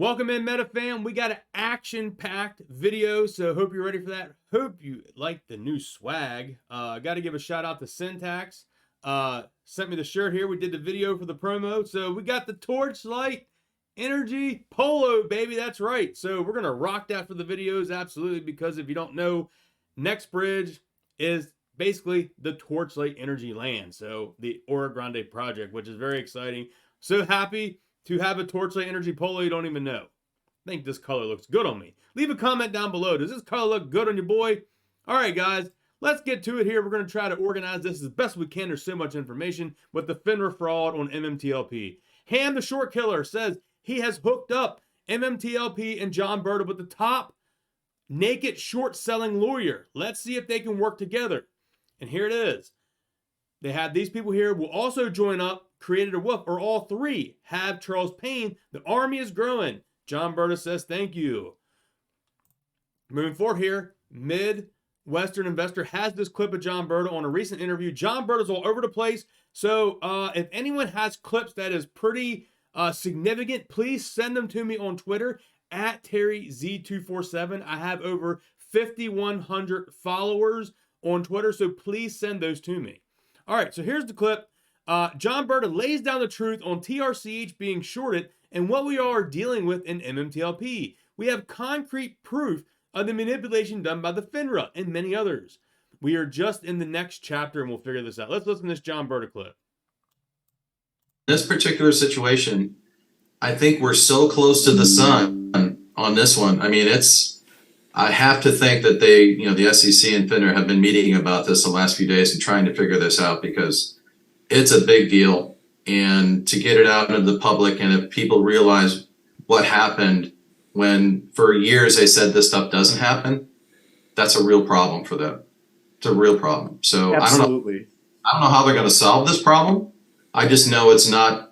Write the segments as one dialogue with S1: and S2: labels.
S1: Welcome in, Meta fam. We got an action-packed video, so hope you're ready for that. Hope you like the new swag. Got to give a shout out to Syntax. Sent me the shirt here. We did the video for the promo. So we got the Torchlight Energy Polo, baby. That's right. So we're going to rock that for the videos, absolutely, because if you don't know, Next Bridge is basically the Torchlight Energy land. So the Ora Grande project, which is very exciting. So happy to have a Torchlight Energy Polo you don't even know. I think this color looks good on me. Leave a comment down below. Does this color look good on your boy? All right, guys, let's get to it here. We're going to try to organize this as best we can. There's so much information with the FINRA fraud on MMTLP. Ham the Short Killer says he has hooked up MMTLP and John Berta with the top naked short selling lawyer. Let's see if they can work together. And here it is. They have these people here will also join up, created a wolf, or all three have Charles Payne. The army is growing. John Berta says thank you. Moving forward here, Midwestern Investor has this clip of John Berta on a recent interview. John Berta's all over the place. So if anyone has clips that is pretty significant, please send them to me on Twitter at TerryZ247. I have over 5,100 followers on Twitter, so please send those to me. All right, so here's the clip. John Berta lays down the truth on TRCH being shorted and what we are dealing with in MMTLP. We have concrete proof of the manipulation done by the FINRA and many others. We are just in the next chapter and we'll figure this out. Let's listen to this John Berta clip.
S2: This particular situation, I think we're so close to the sun on this one. I mean, I have to think that they, the SEC and FINRA have been meeting about this the last few days and trying to figure this out because it's a big deal. And to get it out into the public, and if people realize what happened when for years they said this stuff doesn't happen, that's a real problem for them. It's a real problem. So
S3: absolutely.
S2: I don't know how they're going to solve this problem. I just know it's not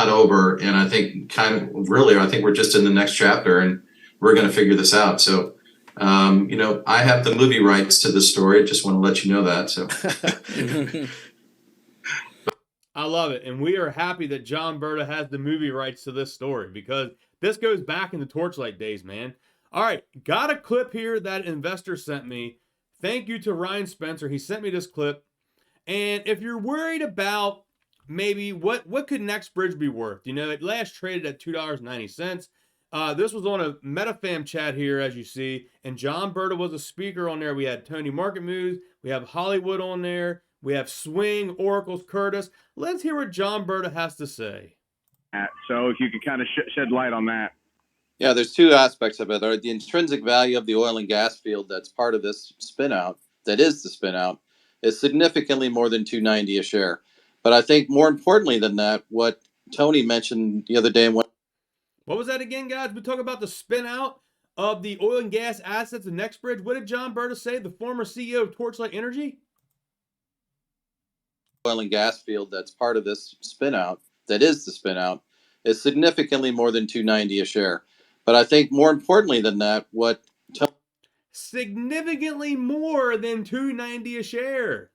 S2: over. And I think I think we're just in the next chapter and we're going to figure this out. So, I have the movie rights to this story. Just want to let you know that. So.
S1: I love it. And we are happy that John Berta has the movie rights to this story because this goes back in the Torchlight days, man. All right, got a clip here that an investor sent me. Thank you to Ryan Spencer. He sent me this clip. And if you're worried about maybe what could Next Bridge be worth, it last traded at $2.90. This was on a MetaFam chat here, as you see, and John Berta was a speaker on there. We had Tony Market Moves. We have Hollywood on there. We have Swing, Oracles, Curtis. Let's hear what John Berta has to say.
S3: So if you could kind of shed light on that.
S4: Yeah, there's two aspects of it. The intrinsic value of the oil and gas field that's part of this spin-out, that is the spin-out, is significantly more than $2.90 a share. But I think more importantly than that, what Tony mentioned the other day. What
S1: was that again, guys? We talk about the spin-out of the oil and gas assets of Next Bridge. What did John Berta say, the former CEO of Torchlight Energy?
S4: Oil and gas field that's part of this spin-out, that is the spin-out, is significantly more than $2.90 a share. But I think more importantly than that, what
S1: significantly more than $2.90 a share.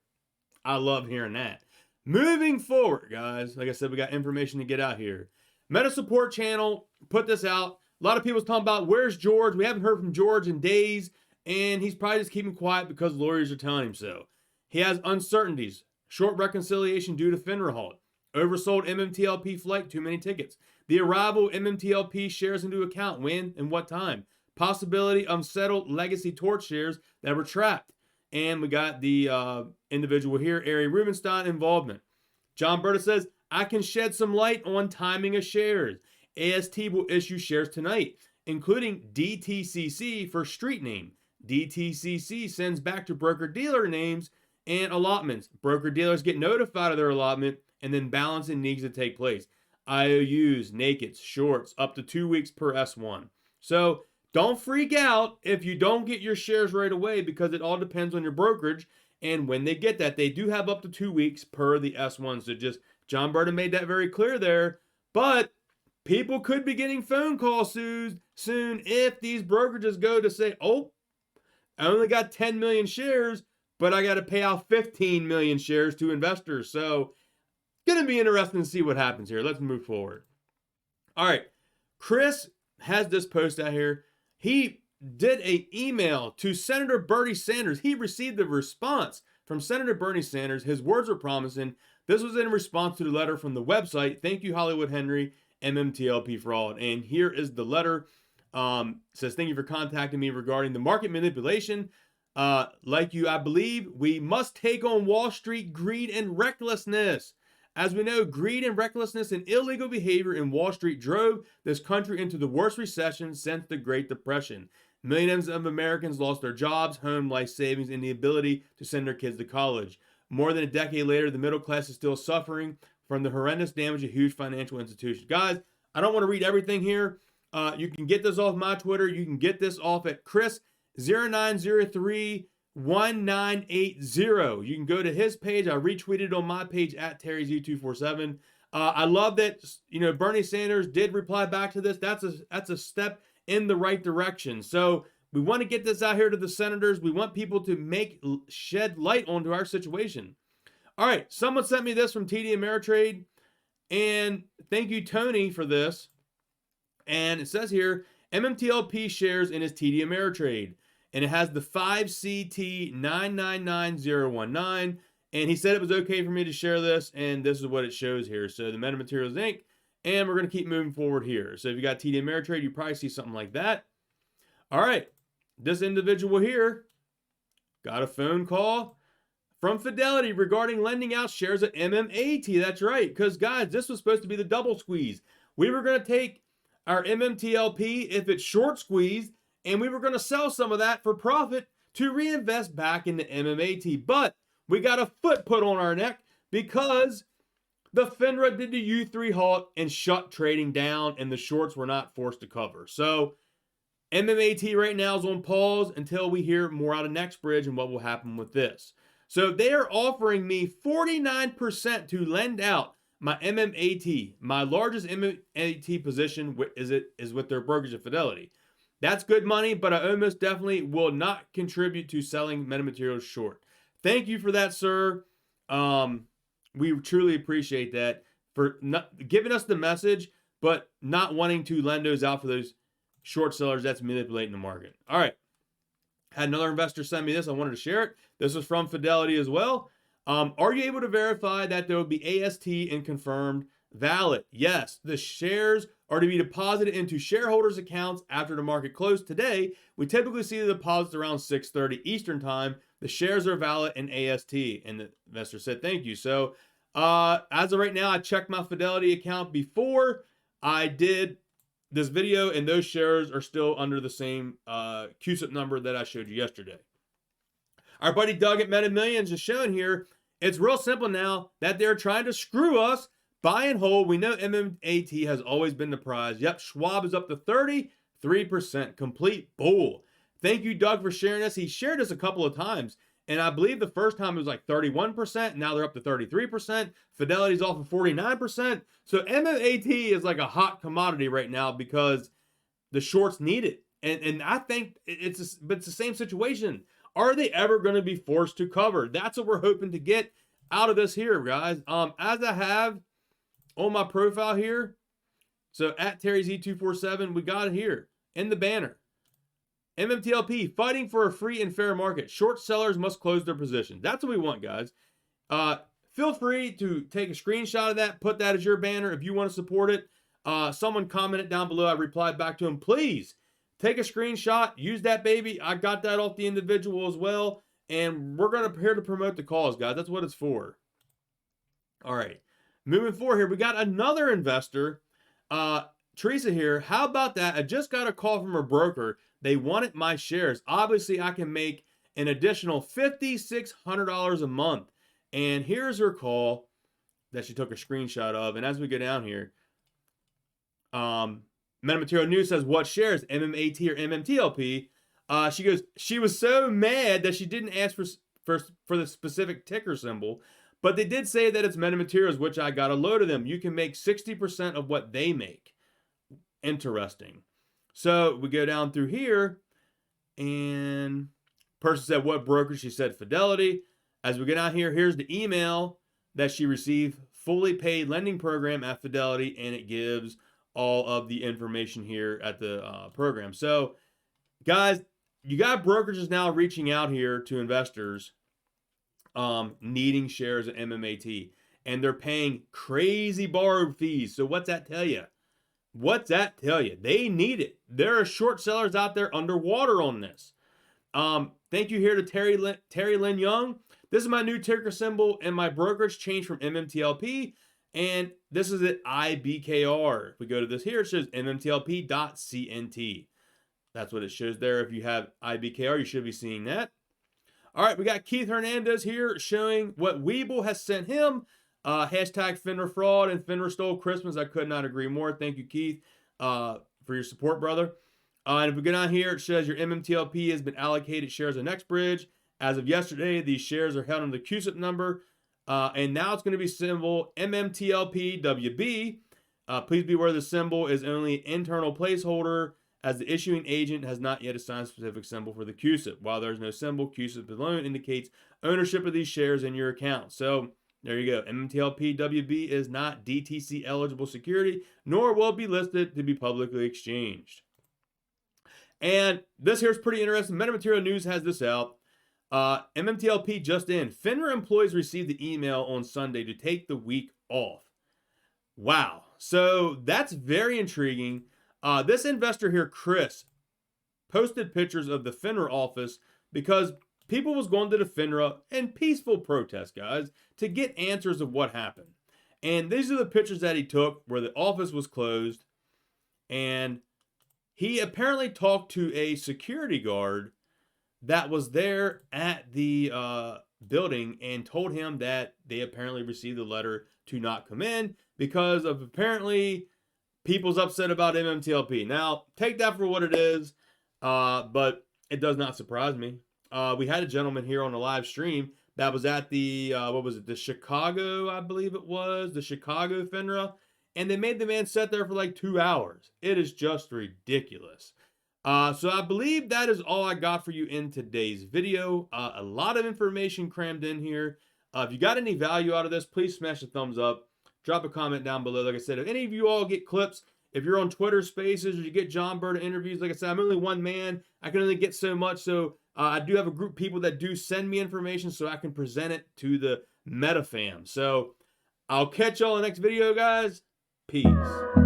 S1: I love hearing that. Moving forward, guys, like I said, we got information to get out here. Meta Support Channel put this out. A lot of people's talking about where's George. We haven't heard from George in days, and he's probably just keeping quiet because lawyers are telling him so. He has uncertainties. Short reconciliation due to FINRA halt. Oversold MMTLP flight, too many tickets. The arrival of MMTLP shares into account, when and what time. Possibility of settled legacy torch shares that were trapped. And we got the individual here, Ari Rubenstein, involvement. John Berta says, I can shed some light on timing of shares. AST will issue shares tonight, including DTCC for street name. DTCC sends back to broker-dealer names and allotments. Broker-dealers get notified of their allotment, and then balancing needs to take place. IOUs, nakeds, shorts, up to 2 weeks per S1. So don't freak out if you don't get your shares right away because it all depends on your brokerage. And when they get that, they do have up to 2 weeks per the S1. So just John Berta made that very clear there. But people could be getting phone calls soon if these brokerages go to say, oh, I only got 10 million shares, but I got to pay out 15 million shares to investors. So going to be interesting to see what happens here. Let's move forward. All right. Chris has this post out here. He did a email to Senator Bernie Sanders. He received a response from Senator Bernie Sanders. His words were promising. This was in response to the letter from the website. Thank you, Hollywood Henry, MMTLP Fraud. And here is the letter. Says, thank you for contacting me regarding the market manipulation. Like you, I believe we must take on Wall Street greed and recklessness. As we know, greed and recklessness and illegal behavior in Wall Street drove this country into the worst recession since the Great Depression. Millions of Americans lost their jobs, home, life savings, and the ability to send their kids to college. More than a decade later, the middle class is still suffering from the horrendous damage of huge financial institutions. Guys, I don't want to read everything here. You can get this off my Twitter. You can get this off at Chris09031980. You can go to his page. I retweeted on my page at TerryZ247. I love that, Bernie Sanders did reply back to this. That's a step in the right direction. So we want to get this out here to the senators. We want people to shed light onto our situation. All right, someone sent me this from TD Ameritrade, and thank you, Tony, for this. And it says here, MMTLP shares in his TD Ameritrade, and it has the 5CT999019. And he said it was okay for me to share this, and this is what it shows here. So the MetaMaterials Inc., and we're going to keep moving forward here. So if you got TD Ameritrade, you probably see something like that. All right, this individual here got a phone call from Fidelity regarding lending out shares of MMAT. That's right, because guys, this was supposed to be the double squeeze. We were going to take our MMTLP if it's short squeezed, and we were going to sell some of that for profit to reinvest back into MMAT. But we got a foot put on our neck because the FINRA did the U3 halt and shut trading down, and the shorts were not forced to cover. So MMAT right now is on pause until we hear more out of NextBridge and what will happen with this. So they are offering me 49% to lend out my MMAT. My largest MMAT position is with their brokerage at Fidelity. That's good money, but I almost definitely will not contribute to selling MetaMaterials short. Thank you for that, sir. We truly appreciate that for not giving us the message, but not wanting to lend those out for those short sellers that's manipulating the market. All right. Had another investor send me this. I wanted to share it. This was from Fidelity as well. Are you able to verify that there will be AST and confirmed valid? Yes. The shares are to be deposited into shareholders' accounts after the market closed today. We typically see the deposits around 6:30 Eastern time. The shares are valid in AST. And the investor said, thank you. So as of right now, I checked my Fidelity account before I did this video, and those shares are still under the same CUSIP number that I showed you yesterday. Our buddy Doug at Meta Millions is showing here. It's real simple now that they're trying to screw us. Buy and hold. We know MMAT has always been the prize. Yep, Schwab is up to 33%. Complete bull. Thank you, Doug, for sharing this. He shared this a couple of times, and I believe the first time it was like 31%. Now they're up to 33%. Fidelity's off of 49%. So MMAT is like a hot commodity right now because the shorts need it. And I think it's the same situation. Are they ever going to be forced to cover? That's what we're hoping to get out of this here, guys. As I have on my profile here, so at TerryZ247, we got it here in the banner. MMTLP, fighting for a free and fair market. Short sellers must close their positions. That's what we want, guys. Feel free to take a screenshot of that, put that as your banner if you want to support it. Someone commented down below. I replied back to him, please take a screenshot, use that baby. I got that off the individual as well. And we're going to here to promote the cause, guys. That's what it's for. All right. Moving forward here, we got another investor. Teresa here. How about that? I just got a call from a broker. They wanted my shares. Obviously, I can make an additional $5,600 a month. And here's her call that she took a screenshot of. And as we go down here, MetaMaterial News says, what shares, MMAT or MMTLP? She goes, she was so mad that she didn't ask for the specific ticker symbol, but they did say that it's MetaMaterials, which I got a load of them. You can make 60% of what they make. Interesting. So we go down through here, and person said, what broker? She said Fidelity. As we go down here, here's the email that she received, fully paid lending program at Fidelity, and it gives all of the information here at the program. So, guys, you got brokerages now reaching out here to investors needing shares of MMAT, and they're paying crazy borrowed fees. So what's that tell you? What's that tell you? They need it. There are short sellers out there underwater on this. Thank you here to Terry Lynn Young. This is my new ticker symbol, and my brokerage changed from MMTLP, and this is at IBKR. If we go to this here, it says MMTLP.CNT. That's what it shows there. If you have IBKR, you should be seeing that. All right, we got Keith Hernandez here showing what Webull has sent him. Hashtag FINRA fraud and FINRA stole Christmas. I could not agree more. Thank you, Keith, for your support, brother. And if we go down here, it says your MMTLP has been allocated shares of NextBridge. As of yesterday, these shares are held under the CUSIP number. And now it's going to be symbol MMTLPWB. Please be aware the symbol is only an internal placeholder, as the issuing agent has not yet assigned a specific symbol for the CUSIP. While there's no symbol, CUSIP alone indicates ownership of these shares in your account. So there you go. MMTLPWB is not DTC eligible security, nor will it be listed to be publicly exchanged. And this here is pretty interesting. Metamaterial News has this out. MMTLP just in. FINRA employees received the email on Sunday to take the week off. Wow. So that's very intriguing. This investor here, Chris, posted pictures of the FINRA office because people was going to the FINRA in peaceful protest, guys, to get answers of what happened. And these are the pictures that he took where the office was closed. And he apparently talked to a security guard that was there at the building and told him that they apparently received a letter to not come in because of apparently people's upset about MMTLP. Now, take that for what it is, but it does not surprise me. We had a gentleman here on the live stream that was at the, the Chicago, I believe it was, the Chicago FINRA, and they made the man sit there for like 2 hours. It is just ridiculous. So I believe that is all I got for you in today's video. A lot of information crammed in here. If you got any value out of this, please smash a thumbs up. Drop a comment down below. Like I said, if any of you all get clips, if you're on Twitter Spaces or you get John Bird interviews, like I said, I'm only one man. I can only get so much. So I do have a group of people that do send me information so I can present it to the Meta fam. So I'll catch y'all in the next video, guys. Peace.